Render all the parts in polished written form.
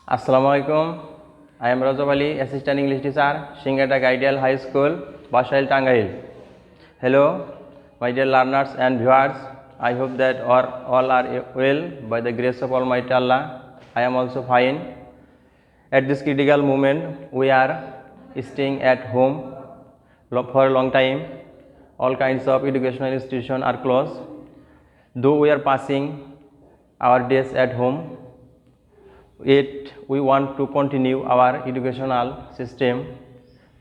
Assalamualaikum. I am Rajab Ali, Assistant English Teacher, Shingatak Ideal High School, Bashail, Tangail. Hello, my dear learners and viewers. I hope that all are well by the grace of Almighty Allah. I am also fine. At this critical moment, we are staying at home for a long time. All kinds of educational institutions are closed. Though we are passing our days at home, yet we want to continue our educational system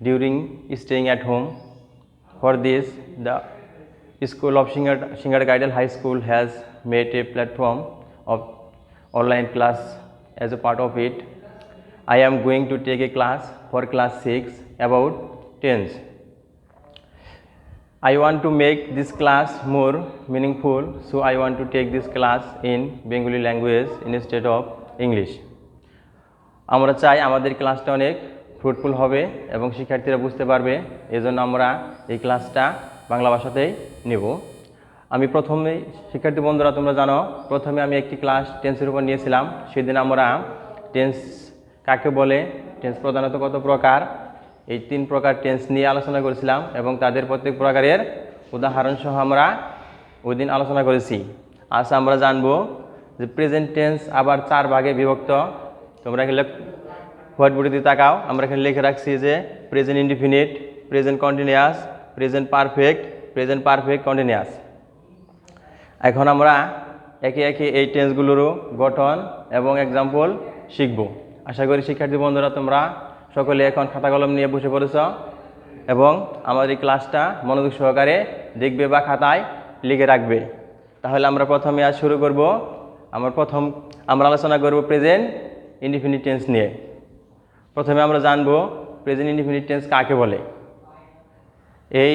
during staying at home. For this, the School of Shingatak Ideal High School has made a platform of online class. As a part of it, I am going to take a class for class 6 about tense. I want to make this class more meaningful, so I want to take this class in Bengali language instead of English. আমরা চাই আমাদের ক্লাসটা অনেক fruitful হবে এবং শিক্ষার্থীরা বুঝতে পারবে, এজন্য আমরা এই ক্লাসটা বাংলা ভাষাতেই নেব। আমি প্রথমে শিক্ষার্থী বন্ধুরা তোমরা জানো, প্রথমে আমি একটি ক্লাস টেন্সের উপর নিয়েছিলাম। সেদিন আমরা টেন্স কাকে বলে, টেন্স প্রধানত কত প্রকার, এই 3 প্রকার টেন্স নিয়ে আলোচনা করেছিলাম এবং তাদের প্রত্যেক প্রকারের উদাহরণ সহ আমরা ওই দিন আলোচনা করেছি। আজ আমরা জানবো যে প্রেজেন্ট টেন্স আবার 4 ভাগে বিভক্ত। তোমরা এখানে হোয়াইট বোর্ডে তাকাও, আমরা এখানে লিখে রাখছি যে present indefinite, present continuous, present perfect continuous. এখন আমরা একে একে এই টেন্সগুলোরও গঠন এবং এক্সাম্পল শিখব। আশা করি শিক্ষার্থী বন্ধুরা তোমরা সকলে এখন খাতা কলম নিয়ে বসে পড়েছ এবং আমাদের এই ক্লাসটা মনোযোগ সহকারে দেখবে বা খাতায় লিখে রাখবে। তাহলে আমরা প্রথমে আজ শুরু করব। আমরা আলোচনা করব প্রেজেন্ট ইনডিফিনিট টেন্স নিয়ে। প্রথমে আমরা জানব প্রেজেন্ট ইনডিফিনিট টেন্স কাকে বলে। এই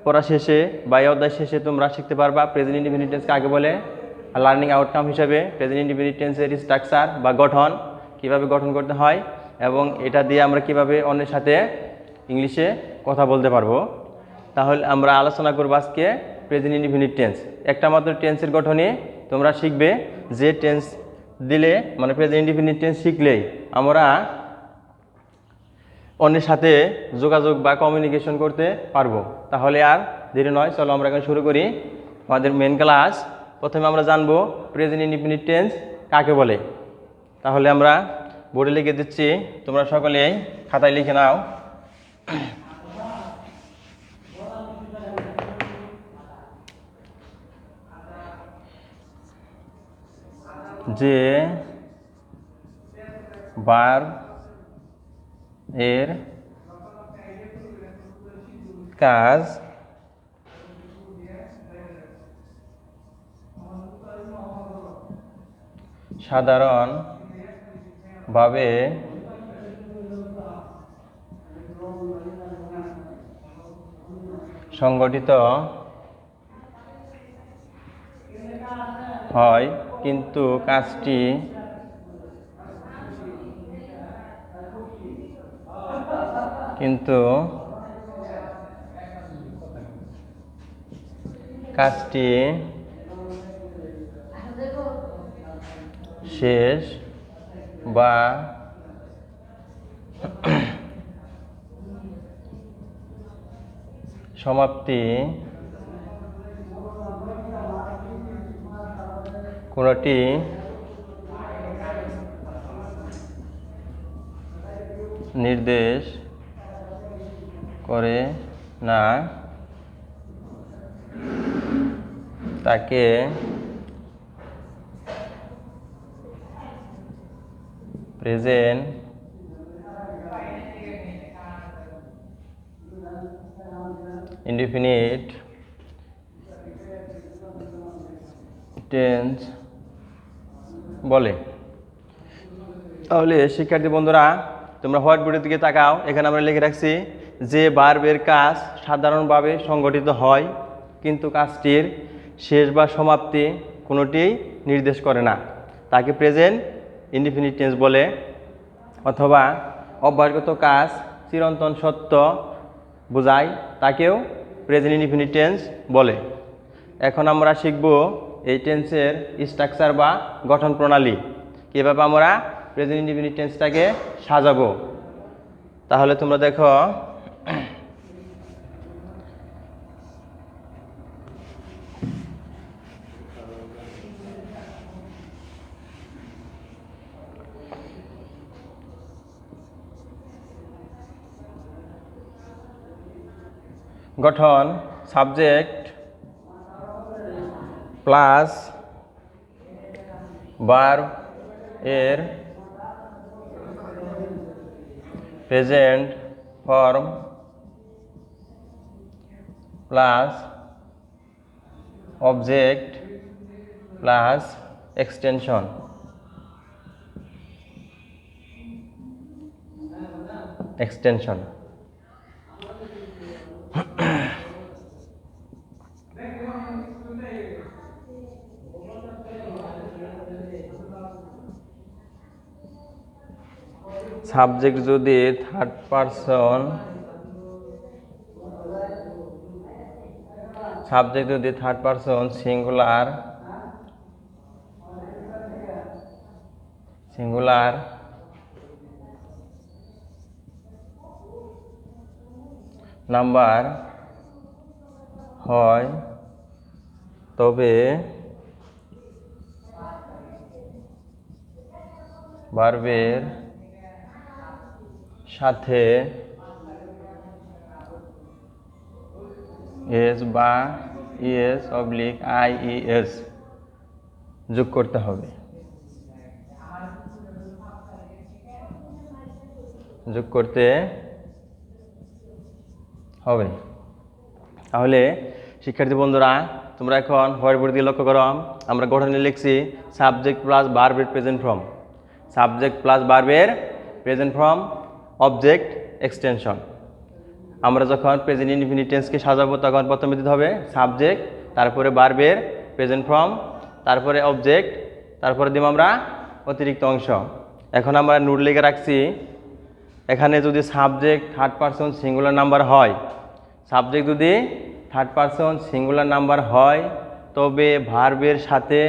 পড়া শেষে বা এই অধ্যায় শেষে তোমরা শিখতে পারবা প্রেজেন্ট ইনডিফিনিট টেন্স কাকে বলে। লার্নিং আউটকাম হিসেবে প্রেজেন্ট ইনডিফিনিট টেন্সের স্ট্রাকচার বা গঠন কিভাবে গঠন করতে হয় এবং এটা দিয়ে আমরা কিভাবে অন্যের সাথে ইংলিশে কথা বলতে পারবো। তাহলে আমরা আলোচনা করব আজকে প্রেজেন্ট ইনডিফিনিট টেন্স। একটা মাত্র টেন্সের গঠনে তোমরা শিখবে যে টেন্স দিলে মানে প্রেজেন্ট ইনডিফিনিট টেন্স শিখলেই আমরা অন্যের সাথে যোগাযোগ বা কমিউনিকেশন করতে পারবো। তাহলে আর দেরি নয়, চলো আমরা এখন শুরু করি আমাদের মেন ক্লাস। প্রথমে আমরা জানবো প্রেজেন্ট ইনডিফিনিট টেন্স কাকে বলে। তাহলে আমরা বোর্ডে লিখে দিচ্ছি, তোমরা সকলেই খাতায় লিখে নাও। যে বার এর কাজ সাধারণভাবে সংগঠিত হয়, কিন্তু কাজটি শেষ বা সমাপ্তি কোনটি নির্দেশ করে না, তাকে প্রেজেন্ট ইনডিফিনিট টেন্স বলে। তাহলে শিক্ষার্থী বন্ধুরা তোমরা হোয়াইট বোর্ডের দিকে তাকাও, এখানে আমরা লিখে রাখছি যে ভার্বের কাজ সাধারণভাবে সংগঠিত হয় কিন্তু কাজটির শেষ বা সমাপ্তি কোনোটিই নির্দেশ করে না, তাকে প্রেজেন্ট ইনডিফিনিট টেন্স বলে। অথবা অভ্যাসগত কাজ চিরন্তন সত্য বোঝায়, তাকেও প্রেজেন্ট ইনডিফিনিট টেন্স বলে। এখন আমরা শিখব এই টেন্সের স্ট্রাকচার বা গঠন প্রণালী, কীভাবে আমরা প্রেজেন্ট ইনডিফিনিট টেন্সটাকে সাজাবো। তাহলে তোমরা দেখো গঠন সাবজেক্ট প্লাস ভার্ব এর present form plus object plus extension. Subject যদি থার্ড পারসন সিঙ্গুলার নাম্বার হয় তবে ভার্বের সাথে এস বা ইএস অবলিক আইইএস যোগ করতে হবে। তাহলে শিক্ষার্থী বন্ধুরা তোমরা এখন হোয়াইট বোর্ড দিয়ে লক্ষ্য করো, আমরা গঠনে লিখছি সাবজেক্ট প্লাস ভার্বের প্রেজেন্ট ফর্ম, অবজেক্ট এক্সটেনশন। আমরা যখন প্রেজেন্ট ইনডিফিনিট টেন্সকে সাজাবো তখন প্রথমে দিতে হবে সাবজেক্ট, তারপরে ভার্বের প্রেজেন্ট ফর্ম, তারপরে অবজেক্ট, তারপরে দিব আমরা অতিরিক্ত অংশ। এখন আমরা নোট লিখে রাখছি, এখানে যদি subject third person singular number হয় তবে ভার্বের সাথে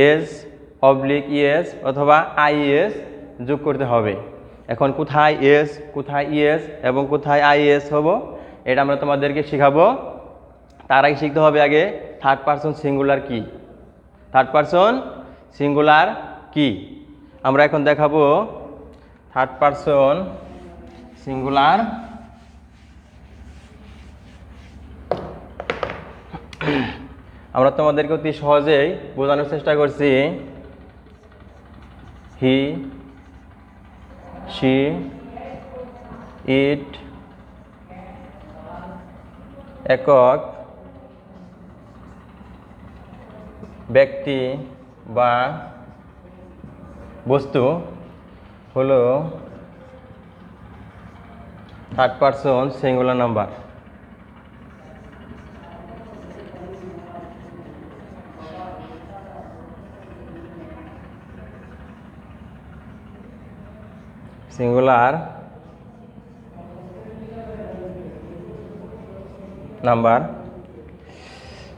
এস অবলিক ইএস অথবা আইএস যোগ করতে হবে। এখন কোথায় এস, কোথায় ইএস এবং কোথায় আইএস হবো এটা আমরা তোমাদেরকে শেখাবো। তার আগে শিখতে হবে আগে থার্ড পারসন সিঙ্গুলার কি। আমরা এখন দেখাবো থার্ড পারসন সিঙ্গুলার আমরা তোমাদেরকে অতি সহজেই বোঝানোর চেষ্টা করছি। হি, শি, ইট একক ব্যক্তি বা বস্তু হলো থার্ড পারসন সিঙ্গুলার নাম্বার।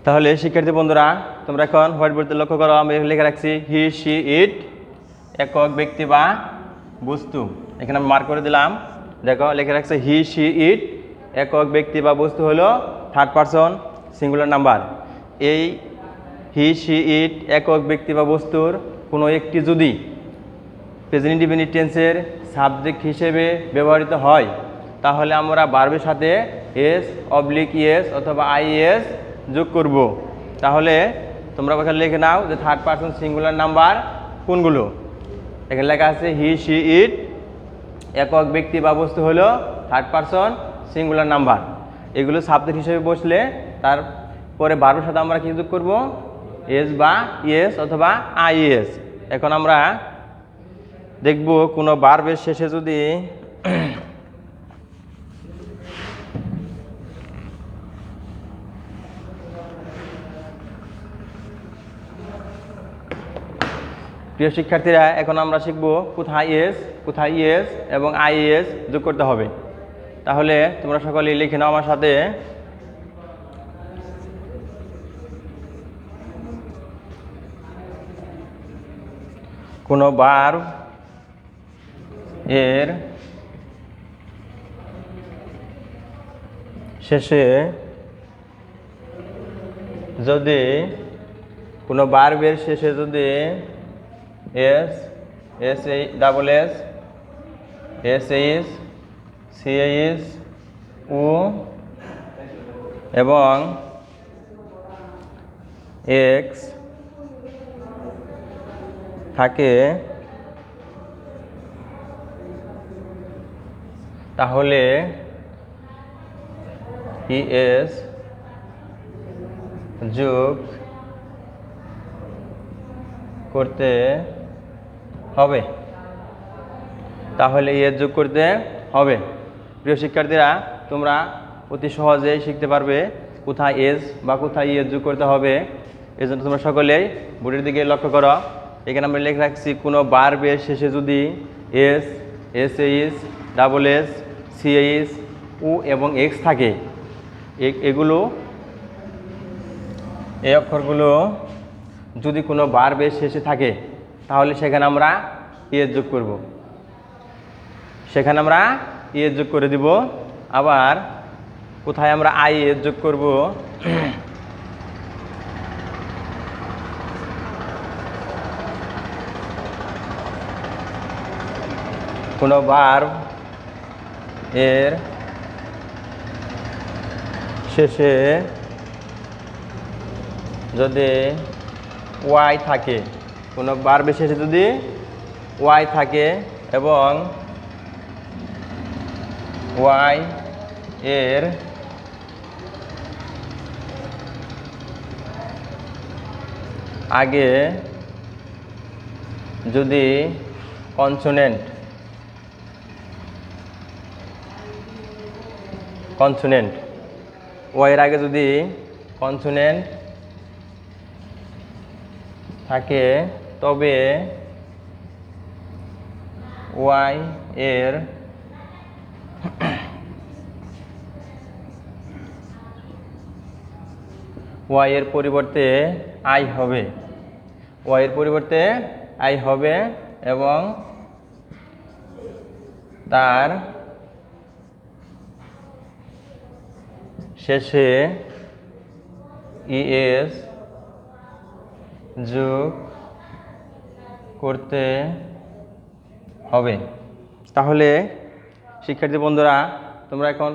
তাহলে শিক্ষার্থী বন্ধুরা তোমরা এখন হোয়াইট বোর্ডে লক্ষ্য করো, আমি লিখে রাখছি হি, শি, ইট একক ব্যক্তি বা বস্তু। এখানে আমি মার্ক করে দিলাম, দেখো লিখে রাখছে হি, শি, ইট একক ব্যক্তি বা বস্তু হলো থার্ড পারসন সিঙ্গুলার নাম্বার। এই হি, শি, ইট একক ব্যক্তি বা বস্তুর কোনো একটি যদি প্রেজেন্ট ইনডিফিনিট টেন্সের সাবজেক্ট হিসেবে ব্যবহৃত হয় তাহলে আমরা ভার্বের সাথে এস অবলিক ইএস অথবা আইএস যোগ করব। তাহলে তোমরা এখানে লিখে নাও যে থার্ড পারসন সিঙ্গুলার নাম্বার কোনগুলো। এখানে লেখা আছে হি, শি, ইট একক ব্যক্তি বা বস্তু হলো থার্ড পারসন সিঙ্গুলার নাম্বার। এগুলো সাবজেক্ট হিসেবে বসলে তারপরে ভার্বের সাথে আমরা কি যোগ করব, এস বা ইএস অথবা আইএস। এখন আমরা দেখব কোনো ভার্বের শেষে যদি প্রিয় শিক্ষার্থীরা এখন আমরা শিখব কোথায় এস, কোথায় ইএস এবং আইএস যোগ করতে হবে। তাহলে তোমরা সকলেই লিখে নাও আমার সাথে, কোনো ভার্ব এর শেষে যদি কোনো ভার্বের শেষে যদি এস এস এই ডাবল এস এস এইস সি এইস ও এবং এক্স থাকে তাহলে ইএস যোগ করতে হবে। তাহলে ইএস যোগ করতে হবে। প্রিয় শিক্ষার্থীরা, তোমরা অতি সহজেই শিখতে পারবে কোথায় এস বা কোথায় ইএস যোগ করতে হবে। এই জন্য তোমরা সকলেই বোর্ডের দিকে লক্ষ্য করো। এখানে আমরা লিখে রাখছি কোনো ভার্বের শেষে যদি এস এস এইস ডাবল এস সি এইস ও এবং এক্স থাকে, এগুলো এই অক্ষরগুলো যদি কোনো ভার্বের শেষে থাকে তাহলে সেখানে আমরা ইএস যোগ করব। সেখানে আমরা ইএস যোগ করে দিব। আবার কোথায় আমরা আইএস যোগ করব, কোনো ভার্ব এর শেষে যদি ওয়াই থাকে, কোনো ভার্বের শেষে যদি ওয়াই থাকে এবং ওয়াই এর আগে যদি কনসোনেন্ট ওয়াইয়ের আগে যদি কনসোনেন্ট থাকে তবে ওয়াই এর পরিবর্তে আই হবে। ওয়াইয়ের পরিবর্তে আই হবে এবং তার শেষে ইএস যোগ করতে হবে। তাহলে শিক্ষার্থী বন্ধুরা, তোমরা এখন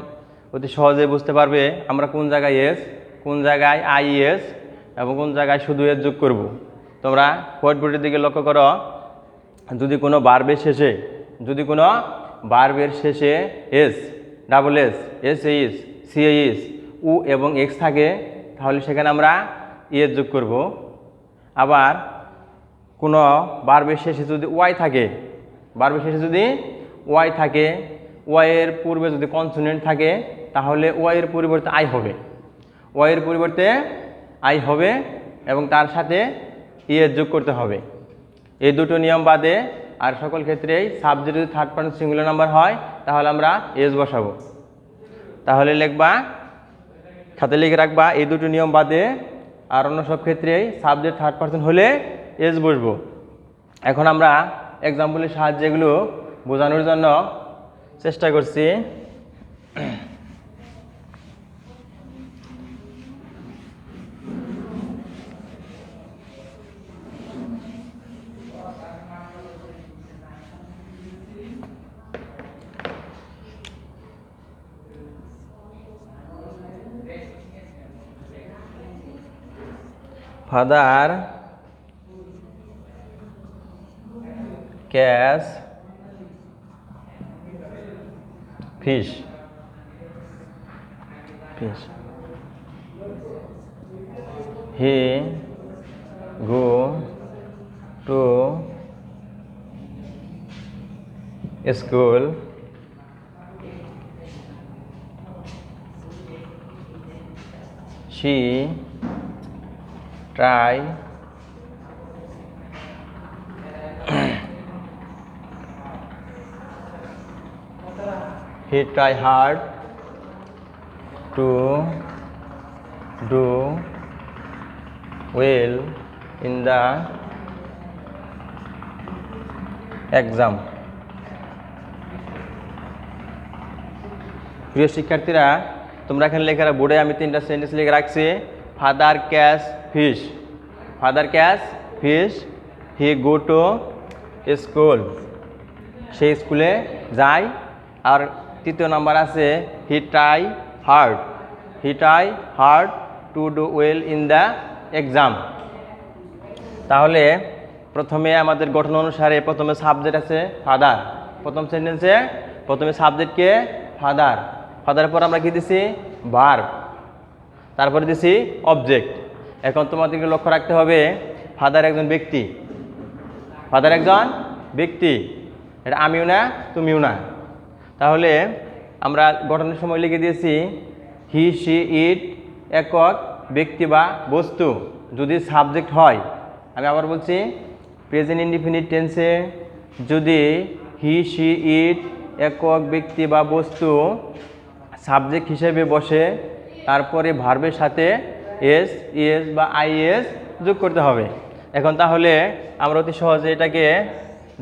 অতি সহজে বুঝতে পারবে আমরা কোন জায়গায় এস, কোন জায়গায় আইএস এবং কোন জায়গায় শুধু এস যোগ করব। তোমরা হোয়াইট বোর্ডের দিকে লক্ষ্য করো। যদি কোনো ভার্বের শেষে এস ডাবল এস এস এইস সি এইস ও এবং এক্স থাকে তাহলে সেখানে আমরা ইএস যোগ করব। আবার কোনো ভার্বের শেষে যদি ওয়াই থাকে, ওয়াইয়ের পূর্বে যদি কনসোনেন্ট থাকে তাহলে ওয়াইয়ের পরিবর্তে আই হবে এবং তার সাথে ইএস যোগ করতে হবে। এই দুটো নিয়ম বাদে আর সকল ক্ষেত্রেই সাবজেক্ট যদি থার্ড পারসন সিঙ্গুলার নাম্বার হয় তাহলে আমরা এস বসাবো। তাহলে লিখবা, খাতে লিখে রাখবা, এই দুটো নিয়ম বাদে আর অন্য সব ক্ষেত্রেই সাবজেক্ট থার্ড পারসন হলে এস বসবো। এখন আমরা এক্সাম্পলের সাহায্যে এগুলো বোঝানোর জন্য চেষ্টা করছি। Father catch fish he go to school she try he try hard to do well in the exam. প্রিয় শিক্ষার্থীরা, তোমরা এখানে লেখা বোর্ডে আমি 3টা সেন্টেন্স লিখে রাখছি। Father catch fish, father catch fish, he go to school, সে স্কুলে যায়। আর তৃতীয় নাম্বার আছে he try hard, he try hard to do well in the exam. তাহলে প্রথমে আমাদের গঠন অনুসারে প্রথমে সাবজেক্ট আছে ফাদার, প্রথম সেন্টেন্সে প্রথমে সাবজেক্টকে ফাদার, ফাদারের পর আমরা কি দিছি ভার্ব, তারপরে দিছি অবজেক্ট। এখন তোমাদেরকে লক্ষ্য রাখতে হবে ফাদার একজন ব্যক্তি, ফাদার একজন ব্যক্তি, এটা আমিও না তুমিও না। তাহলে আমরা গঠনের সময় লিখে দিয়েছি হি শি ইট একক ব্যক্তি বা বস্তু যদি সাবজেক্ট হয়। আমি আবার বলছি প্রেজেন্ট ইনডিফিনিট টেন্সে যদি হি শি ইট একক ব্যক্তি বা বস্তু সাবজেক্ট হিসেবে বসে, তারপরে ভার্বের সাথে এস ইএস বা আইএস যোগ করতে হবে। এখন তাহলে আমরা অতি সহজে এটাকে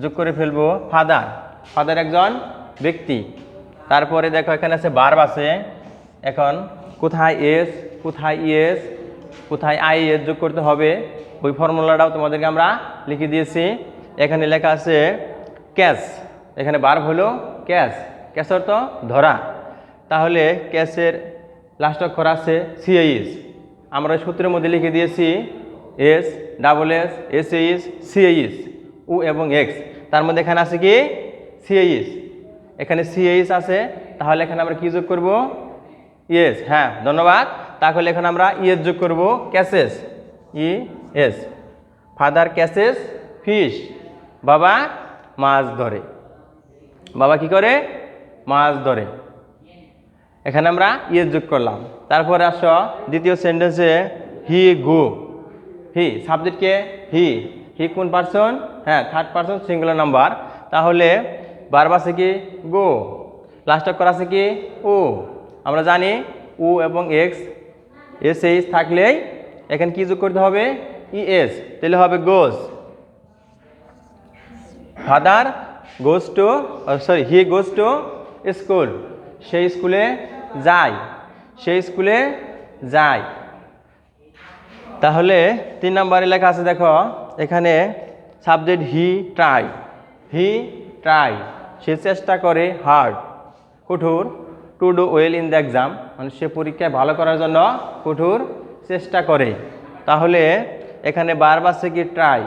যোগ করে ফেলবো ফাদার, ফাদার একজন ব্যক্তি। তারপরে দেখো এখানে আছে ভার্ব আছে, এখন কোথায় এস কোথায় ইএস কোথায় আইএস যোগ করতে হবে ওই ফর্মুলাটাও তোমাদেরকে আমরা লিখে দিয়েছি। এখানে লেখা আছে ক্যাচ, এখানে ভার্ব হলো ক্যাচ, ক্যাচ অর্থ ধরা। তাহলে ক্যাচের লাস্ট অক্ষর আছে সিএইচ, আমরা সূত্রের মধ্যে লিখে দিয়েছি S double S S H CH O এবং এক্স, তার মধ্যে এখানে আছে কি সিএইচ, এখানে সিএইচ আছে। তাহলে এখানে আমরা কি যোগ করব ইএস, হ্যাঁ ধন্যবাদ। তাহলে এখানে আমরা ইএস যোগ করব catches, E S, father catches fish, বাবা মাছ ধরে, বাবা কি করে মাছ ধরে, এখানে আমরা ইএস যোগ করলাম। তারপরে আসো দ্বিতীয় সেন্টেন্সে হি গো, হি সাবজেক্টকে হি, হি কোন পারসন, হ্যাঁ থার্ড পারসন সিঙ্গুলার নাম্বার। তাহলে ভার্ব আছে কি গো, লাস্ট অক্ষর আছে কি ও, আমরা জানি ও এবং এক্স এস এইচ থাকলেই এখানে কি যোগ করতে হবে ইএস, তাহলে হবে goes. Father goes to sorry he goes to school, সেই স্কুলে যায়, সেই স্কুলে যায়। তাহলে 3 নম্বরে লেখা আছে দেখো এখানে subject he try, he try সে চেষ্টা করে হার্ড কঠোর to do well in the exam, মানে সে পরীক্ষায় ভালো করার জন্য কঠোর চেষ্টা করে। তাহলে এখানে ভার্ব আছে কি ট্রাই,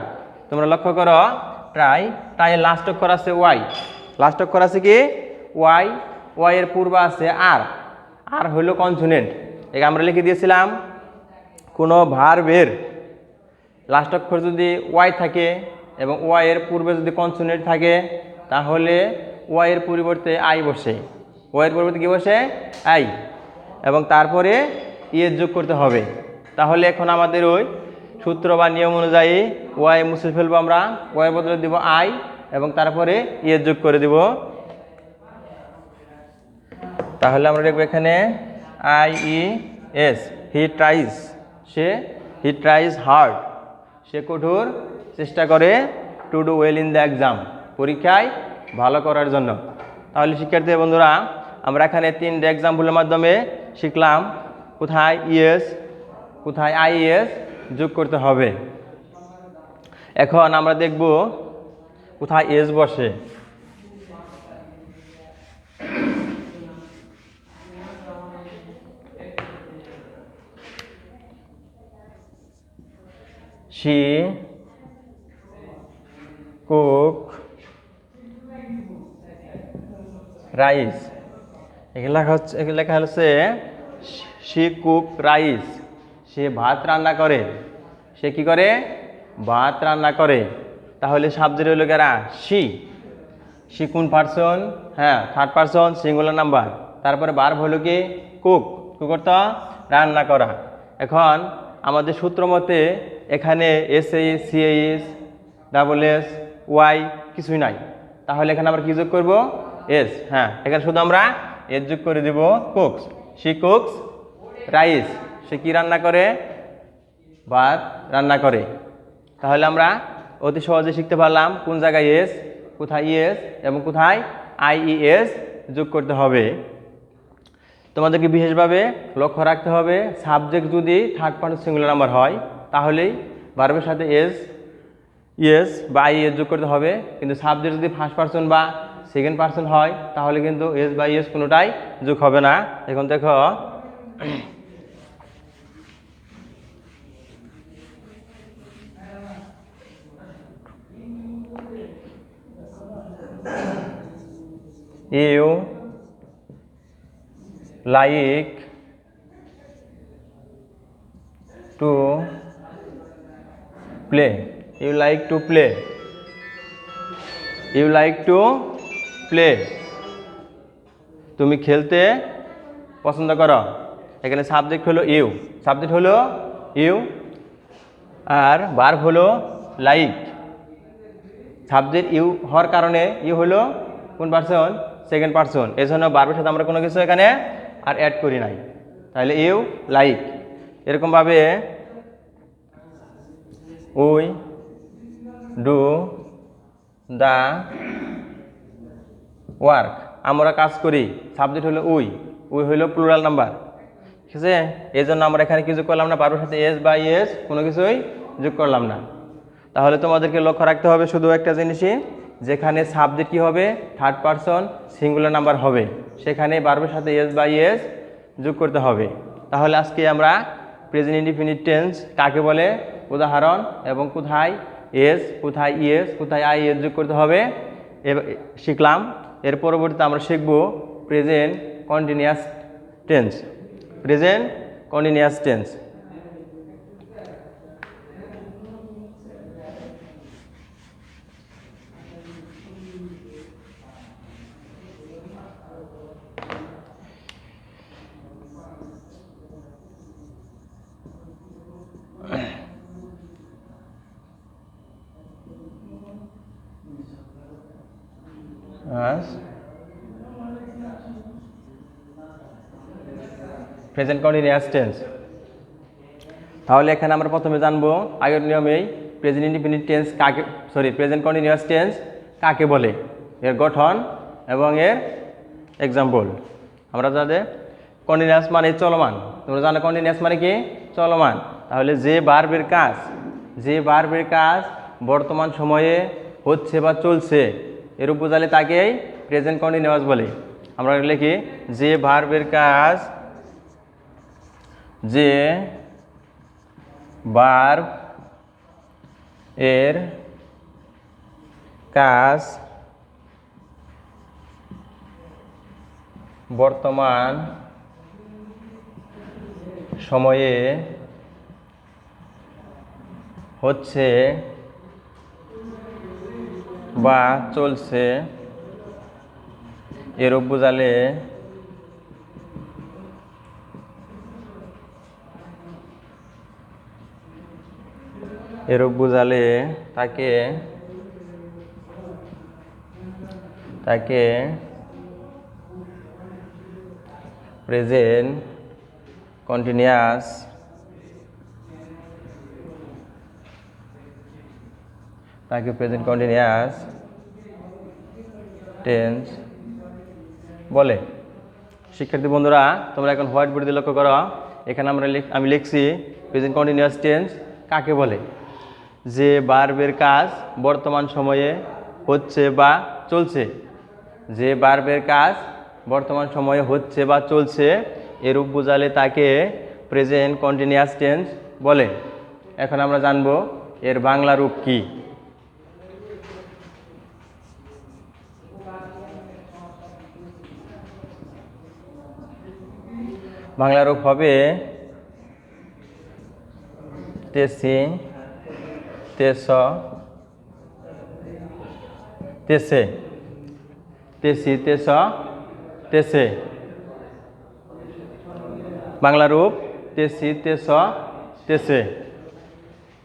তোমরা লক্ষ্য করো ট্রাই, ট্রাই এর লাস্ট অক্ষর আছে ওয়াই, লাস্ট অক্ষর আছে কি ওয়াই, ওয়াই এর পূর্ব আছে আর, আর হইল কনসোনেন্ট। এখানে আমরা লিখে দিয়েছিলাম কোনো ভার্বের লাস্ট অক্ষর যদি ওয়াই থাকে এবং ওয়াই এর পূর্বে যদি কনসোনেন্ট থাকে তাহলে ওয়াই এর পরিবর্তে আই বসে, ওয়াই এর পরিবর্তে কি বসে আই, এবং তারপরে ইয়ের যোগ করতে হবে। তাহলে এখন আমাদের ওই সূত্র বা নিয়ম অনুযায়ী ওয়াই মুছে ফেলবো আমরা, ওয়াই বদলে দিব আই এবং তারপরে ইয়ের যোগ করে দিব। তাহলে আমরা দেখবো এখানে I E S, he tries, সে হি ট্রাইজ হার্ড, সে কঠোর চেষ্টা করে to do well in the exam, পরীক্ষায় ভালো করার জন্য। তাহলে শিক্ষার্থী বন্ধুরা আমরা এখানে 3টে এক্সাম্পলের মাধ্যমে শিখলাম কোথায় ইএস কোথায় আইএস যোগ করতে হবে। এখন আমরা দেখব কোথায় এস বসে। She cook rice, এখানে লেখা হচ্ছে she cook rice, সে ভাত রান্না করে, সে কি করে ভাত রান্না করে। তাহলে সাবজেক্ট হলো কারা she, she কোন পারসন, হ্যাঁ থার্ড পারসন সিঙ্গুলার নাম্বার। তারপরে ভার্ব হলো কি কুক, কুক অর্থ রান্না করা। এখন আমাদের সূত্র মতে এখানে S H C H double S Y কিছুই নাই, তাহলে এখানে আমরা কি যোগ করব এস, হ্যাঁ এখানে শুধু আমরা এস যোগ করে দিব কুকস, শি কুকস রাইস, সে কি রান্না করে ভাত রান্না করে। তাহলে আমরা অতি সহজে শিখতে পারলাম কোন জায়গায় এস কোথায় ইএস এবং কোথায় আইইএস যোগ করতে হবে। তোমাদেরকে বিশেষভাবে লক্ষ্য রাখতে হবে সাবজেক্ট যদি থার্ড পারসন সিঙ্গুলার নাম্বার হয় তাহলেই ভার্বের সাথে এস ইয়েস বা আইএস যোগ করতে হবে, কিন্তু সাবজেক্ট যদি ফার্স্ট পারসন বা সেকেন্ড পারসন হয় তাহলে কিন্তু এস বা ইয়েস কোনোটাই যোগ হবে না। এখন দেখো you like to play, you like to play, you like to play, তুমি খেলতে পছন্দ করো। এখানে সাবজেক্ট হলো ইউ, সাবজেক্ট হলো ইউ আর ভার্ব হলো লাইক। সাবজেক্ট ইউ হওয়ার কারণে ইউ হলো কোন পারসন? সেকেন্ড পারসন, এই জন্য ভার্বের সাথে আমরা কোনো কিছু এখানে আর অ্যাড করি নাই, তাহলে ইউ লাইক। এরকমভাবে উই ডু দ্য ওয়ার্ক, আমরা কাজ করি, সাবজেক্ট হলো উই, উই হলো প্লুরাল নাম্বার, ঠিক আছে। এই জন্য আমরা এখানে কিছু করলাম না, ভার্বের সাথে এস বা ইয়েস কোনো কিছুই যোগ করলাম না। তাহলে তোমাদেরকে লক্ষ্য রাখতে হবে শুধু একটা জিনিসই, যেখানে সাবজেক্ট কী হবে থার্ড পারসন সিঙ্গুলার নাম্বার হবে সেখানে ভার্বের সাথে এস বা ইয়েস যোগ করতে হবে। তাহলে আজকে আমরা প্রেজেন্ট ইনডিফিনিট টেন্স কাকে বলে উদাহরণ এবং কোথায় এস কোথায় ইয়েস কোথায় আইএস যোগ করতে হবে শিখলাম। এর পরবর্তীতে আমরা শিখব present continuous tense, present continuous tense. Present continuous tense. তাহলে এখানে আমরা প্রথমে জানবো আগের নিয়মেই প্রেজেন্ট ইনডিফিনিট টেন্স কাকে, প্রেজেন্ট কন্টিনিউয়াস টেন্স কাকে বলে, এর গঠন এবং এর এক্সাম্পল। আমরা জানি কন্টিনিউয়াস মানে চলমান, তোমরা জানো কন্টিনিউয়াস মানে কি চলমান। তাহলে যে ভার্বের কাজ বর্তমান সময়ে হচ্ছে বা চলছে এরূপ বোঝালে তাকেই প্রেজেন্ট কন্টিনিউয়াস বলে। আমরা লিখি যে ভার্বের কাজ, যে ভার্ব এর কাজ বর্তমান সময়ে হচ্ছে বা চলছে এরূপ বোঝালে তাকে প্রেজেন্ট কন্টিনিউয়াস টেন্স বলে। শিক্ষার্থী বন্ধুরা তোমরা এখন হোয়াইট বোর্ডে লক্ষ্য করো, এখানে আমি লিখছি প্রেজেন্ট কন্টিনিউয়াস টেন্স কাকে বলে, যে ভার্বের কাজ বর্তমান সময়ে হচ্ছে বা চলছে, যে ভার্বের কাজ বর্তমান সময়ে হচ্ছে বা চলছে এরূপ বোঝালে তাকে প্রেজেন্ট কন্টিনিউয়াস টেন্স বলে। এখন আমরা জানব এর বাংলা রূপ কি। বাংলা রূপ হবে তেসি, তেস, তেসে, তেসি, তেস, তেসে। বাংলা রূপ তেসি, তেস, তেসে।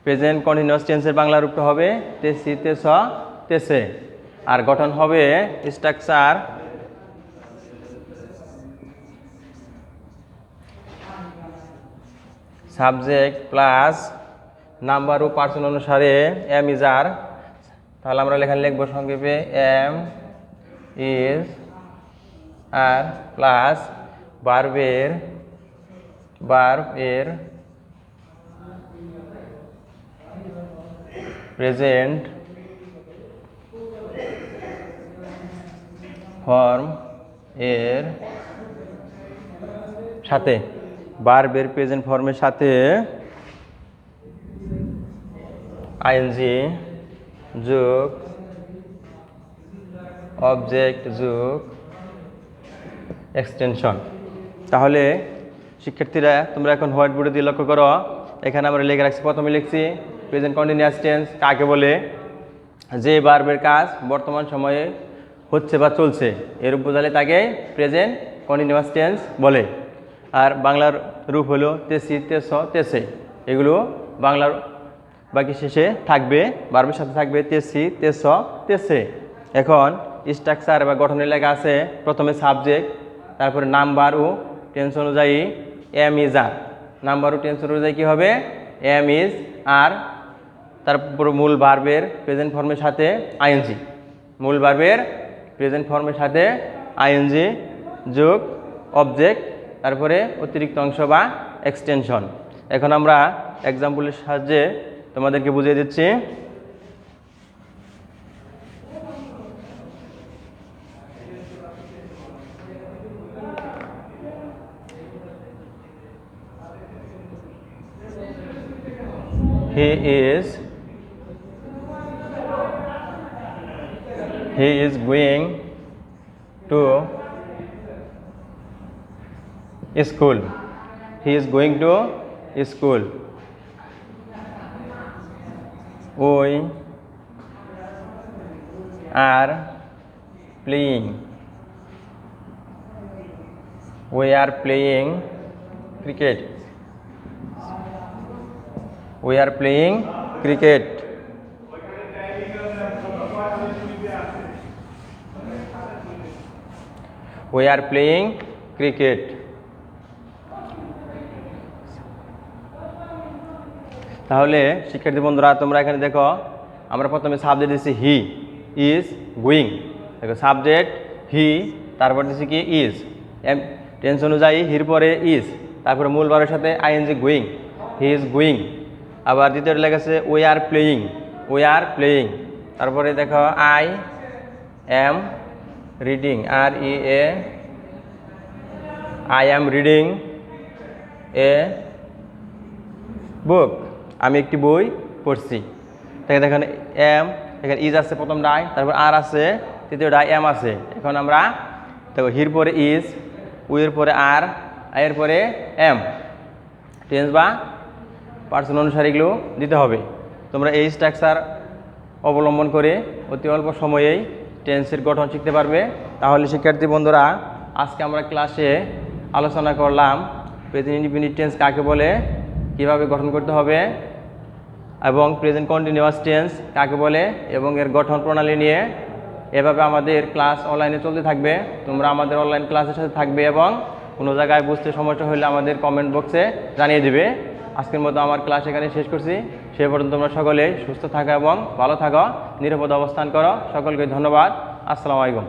প্রেজেন্ট কন্টিনিউয়াস টেন্সের বাংলা রূপটা হবে তেসি, তেস, তেসে। আর গঠন হবে স্ট্রাকচার সাবজেক্ট প্লাস নাম্বার ও পার্সন অনুসারে এম ইজ আর। তাহলে আমরা এখানে লিখব সংক্ষেপে এম ইজ আর প্লাস ভার্বের প্রেজেন্ট ফর্ম এর সাথে ভার্বের প্রেজেন্ট ফর্মের সাথে আইএনজি যোগ অবজেক্ট যোগ এক্সটেনশন। তাহলে শিক্ষার্থীরা তোমরা এখন হোয়াইট বোর্ডে দিয়ে লক্ষ্য করো, এখানে আমরা লিখে রাখছি, প্রথমে লিখছি প্রেজেন্ট কন্টিনিউয়াস টেন্স কাকে বলে, যে ভার্বের কাজ বর্তমান সময়ে হচ্ছে বা চলছে এর বোঝালে তাকে প্রেজেন্ট কন্টিনিউয়াস টেন্স বলে। আর বাংলার রূপ হলো তেসি, তেস, তেসে, এগুলো বাংলার বাকি শেষে থাকবে, ভার্বের সাথে থাকবে তেসি, তেস, তেসে। এখন স্ট্রাকচার বা গঠনের লেখা আছে, প্রথমে সাবজেক্ট, তারপরে নাম্বার ও টেন্স অনুযায়ী এম ইজ আর, নাম্বার ও টেন্স অনুযায়ী কী হবে এম ইজ আর, তারপর মূল ভার্বের প্রেজেন্ট ফর্মের সাথে আইএনজি, মূল ভার্বের প্রেজেন্ট ফর্মের সাথে আইএনজি যোগ অবজেক্ট, তারপরে অতিরিক্ত অংশ বা এক্সটেনশন। এখন আমরা এক্সাম্পলের সাহায্যে তোমাদেরকে বুঝিয়ে দিচ্ছি। He is going to school. He is going to school. We are playing cricket. We are playing cricket. We are playing cricket. তাহলে শিক্ষার্থী বন্ধুরা তোমরা এখানে দেখো, আমরা প্রথমে সাবজেক্ট দিচ্ছি হি ইজ গোয়িং, দেখো সাবজেক্ট হি, তারপর দিচ্ছি কি ইজ, টেন্স অনুযায়ী হির পরে ইজ, তারপরে মূল ভার্বের সাথে ING going, he is going. আবার দ্বিতীয়টা লেখা আছে উই আর প্লেয়িং, তারপরে দেখো I am reading, I am reading a book, আমি একটি বই পড়ছি। তাকে দেখেন এম, এখানে ইজ আছে প্রথমটায়, তারপর আর আছে তৃতীয়টায়, এম আছে। এখন আমরা দেখো হির পরে ইজ, উইয়ের পরে আর, আয়ের পরে এম, টেন্স বা পার্সন অনুসারে এগুলো দিতে হবে। তোমরা এই স্ট্রাকচার অবলম্বন করে অতি অল্প সময়েই টেন্সের গঠন শিখতে পারবে। তাহলে শিক্ষার্থী বন্ধুরা আজকে আমরা ক্লাসে আলোচনা করলাম প্রেজেন্ট ইনডিফিনিট টেন্স কাকে বলে, কিভাবে গঠন করতে হবে, এবং প্রেজেন্ট কন্টিনিউয়াস টেন্স কাকে বলে এবং এর গঠন প্রণালী নিয়ে। এভাবে আমাদের ক্লাস অনলাইনে চলতে থাকবে, তোমরা আমাদের অনলাইন ক্লাসের সাথে থাকবে এবং কোনো জায়গায় বুঝতে সমস্যা হলে আমাদের কমেন্ট বক্সে জানিয়ে দিবে। আজকের মতো আমার ক্লাস এখানে শেষ করছি। সে পর্যন্ত তোমরা সকলে সুস্থ থাকো এবং ভালো থাকো, নিরাপদ অবস্থান করো। সকলকে ধন্যবাদ। আসসালামু আলাইকুম।